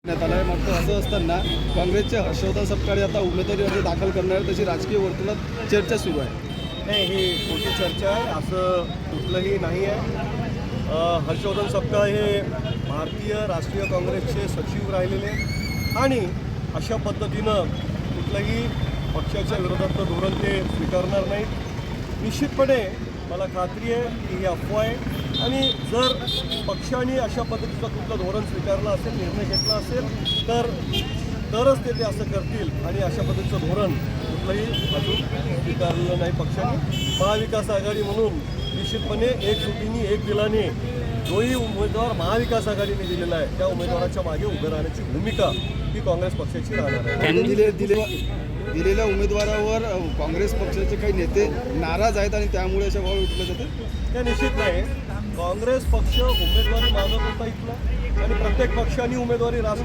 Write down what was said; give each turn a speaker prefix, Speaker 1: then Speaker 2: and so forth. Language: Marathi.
Speaker 1: आलाय. मात्र असं असताना काँग्रेसचे हर्षवर्धन सपकाळे आता उमेदवारी अर्ज दाखल करणार तशी राजकीय वर्तुळात चर्चा सुरू आहे.
Speaker 2: नाही, ही मोठी चर्चा आहे, असं कुठलंही नाही आहे. हर्षवर्धन सपकाळे हे भारतीय राष्ट्रीय काँग्रेसचे सचिव राहिलेले आणि अशा पद्धतीनं कुठलंही पक्षाच्या विरोधातलं धोरण ते स्वीकारणार नाहीत. निश्चितपणे मला खात्री आहे की ही अफवा आहे आणि जर पक्षाने अशा पद्धतीचं कुठलं धोरण स्वीकारलं असेल, निर्णय घेतला असेल तरच ते असं करतील आणि अशा पद्धतीचं धोरण कुठलंही अजून स्वीकारलेलं नाही पक्षाने. महाविकास आघाडी म्हणून निश्चितपणे एकजुटीने एक दिलाने जोही उमेदवार महाविकास आघाडीने दिलेला आहे त्या उमेदवाराच्या मागे उभे राहण्याची भूमिका ही काँग्रेस पक्षाची राहणार आहे.
Speaker 1: दिलेल्या उमेदवारावर काँग्रेस पक्षाचे काही नेते नाराज आहेत आणि त्यामुळे अशा भाव उठले जाते.
Speaker 2: ते निश्चित नाही. काँग्रेस पक्ष उमेदवारी मागत होता इथला आणि प्रत्येक पक्षाने उमेदवारी